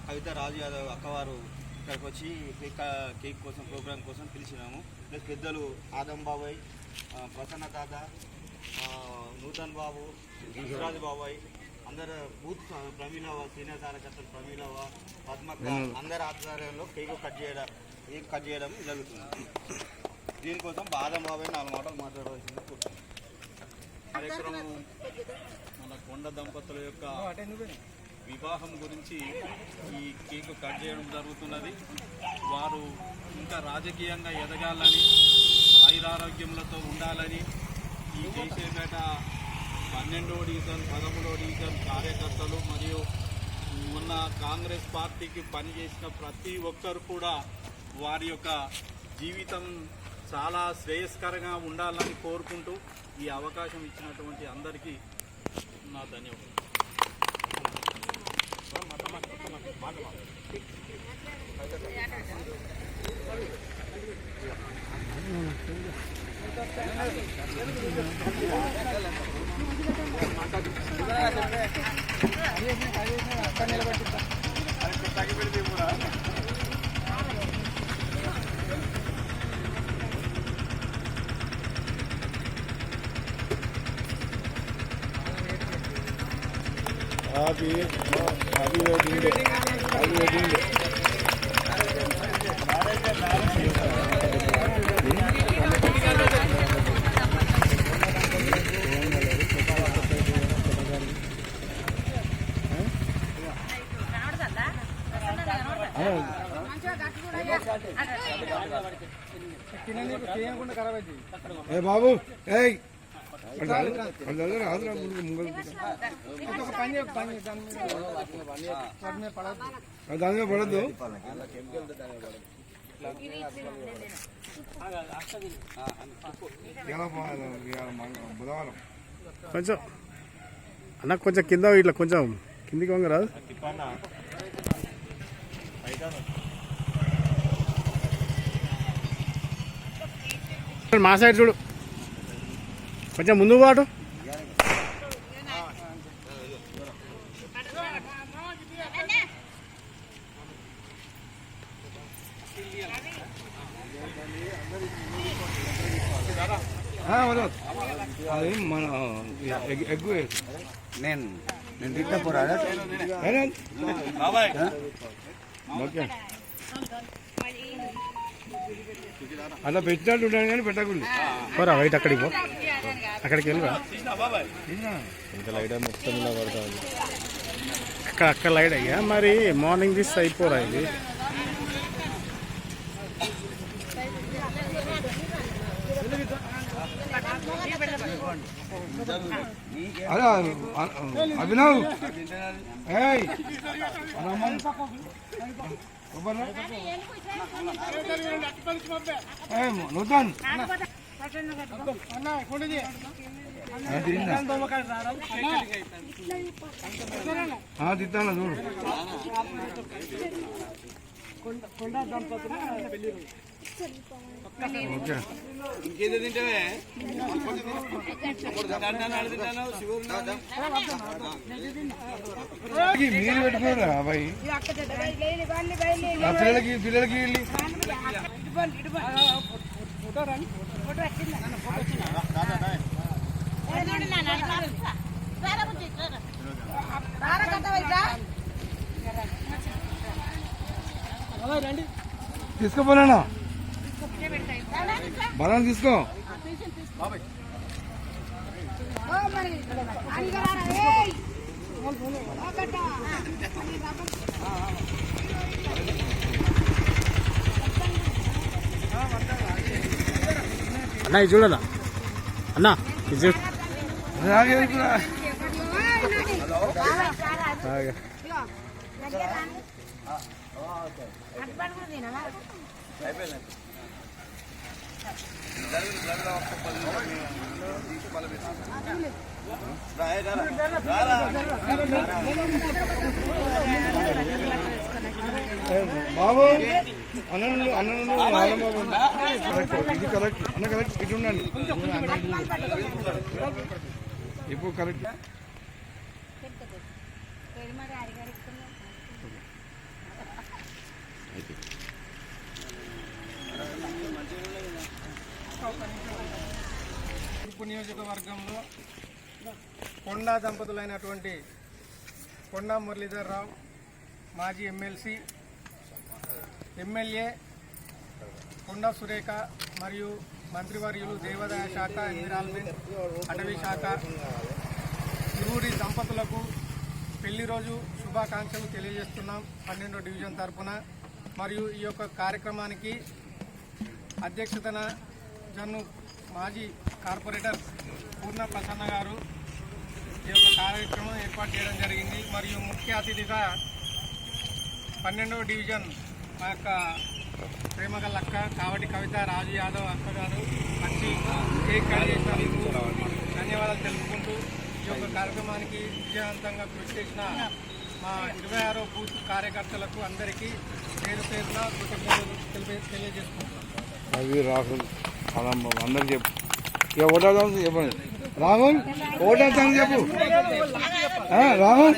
కవిత రాజు యాదవ్ అక్కవారు ఇక్కడికి వచ్చి కేక్ కోసం ప్రోగ్రాం కోసం పిలిచినాము. ప్లస్ పెద్దలు ఆదం బాబాయ్, ప్రసన్న తాత, నూతన్ బాబు, రాజు బాబాయ్, అందరు బూత్ ప్రమీలవ, సీనియర్ కార్యకర్తలు ప్రమీలవ, పద్మక్క అందరి ఆధ్వర్యంలో కేక్ కట్ చేయడం జరుగుతుంది. దీనికోసం ఆదం బాబాయ్ 4 మాటలు మాట్లాడవలసింది కార్యక్రమం మన కొండ దంపతుల యొక్క వివాహం గురించి ఈ కేక్ కట్ చేయడం జరుగుతున్నది. వారు ఇంకా రాజకీయంగా ఎదగాలని, ఆయురారోగ్యములతో ఉండాలని ఈ కేశేపేట 12వ డివిజన్ 13వ డివిజన్ కార్యకర్తలు మరియు మొన్న కాంగ్రెస్ పార్టీకి పనిచేసిన ప్రతి ఒక్కరు కూడా వారి యొక్క జీవితం చాలా శ్రేయస్కరంగా ఉండాలని కోరుకుంటూ ఈ అవకాశం ఇచ్చినటువంటి అందరికీ నా ధన్యవాదాలు. Happy wedding day. Happy wedding day. Hey Babu, hey. దాని మీద పడద్దు. బుధవారం కొంచెం అన్న, కొంచెం కింద ఇట్లా కొంచెం కిందికి వంగ రాదు. మా సైడ్ చూడు, కొంచెం ముందు పాటు. అది మన ఎగ్గు నేను తిట్టపోరా ఓకే. అలా పెట్టినట్టు ఉంటాను కానీ పెట్టకుండా పోరా బయట అక్కడికి పో, అక్కడికి వెళ్ళరా. ఇంకా లైట్ మొత్తం ఇలా పడుతుంది అక్కడ లైట్ అయ్యా. మరి మార్నింగ్ తీసి అయిపోరా ఇది. అరే అభినవ్ నూతన్ తిట్టాను చూడు. ఓకే, ఇంకేదో తింటావే మీరు పెట్టుకోరా అబ్బాయి. పిల్లలకి వెళ్ళి తీసుకోపోలేనా, బలం తీసుకో. అన్న ఇది చూడనా అన్న, ఇది చూడు. బాబు అన్న ఇది కరెక్ట్ అన్న, కరెక్ట్ ఇటు ఉండండి ఇప్పుడు కరెక్ట్. నియోజకవర్గంలో కొండా దంపతులైనటువంటి కొండా మురళీధర్ రావు, మాజీ ఎమ్మెల్సీ, ఎమ్మెల్యే కొండా సురేఖ మరియు మంత్రివర్యులు దేవాదాయ శాఖ, ఎన్విరాన్మెంట్, అటవీ శాఖ ఇరువురి దంపతులకు పెళ్లి రోజు శుభాకాంక్షలు తెలియజేస్తున్నాం 12వ డివిజన్ తరఫున. మరియు ఈ యొక్క కార్యక్రమానికి అధ్యక్షతన జన్ను మాజీ కార్పొరేటర్ పూర్ణ ప్రసన్న గారు ఈ యొక్క కార్యక్రమం ఏర్పాటు చేయడం జరిగింది. మరియు ముఖ్య అతిథిగా 12వ డివిజన్ మా యొక్క ప్రేమగల అక్క కావటి కవిత, రాజు యాదవ్ అక్క గారు వచ్చి కేక్ కట్ చేసినందుకు ధన్యవాదాలు తెలుపుకుంటూ ఈ యొక్క కార్యక్రమానికి విజయవంతంగా కృషి చేసిన మా 26వ బూత్ కార్యకర్తలకు అందరికీ పేరు పేరున కృతజ్ఞతలు తెలియజేసుకుంటున్నాం. రవి, రాహుల్, అందరికి చెప్పు. ఇక ఓటాదాం చెప్పండి. రాహుల్ ఓటాదాం చెప్పు. రాహుల్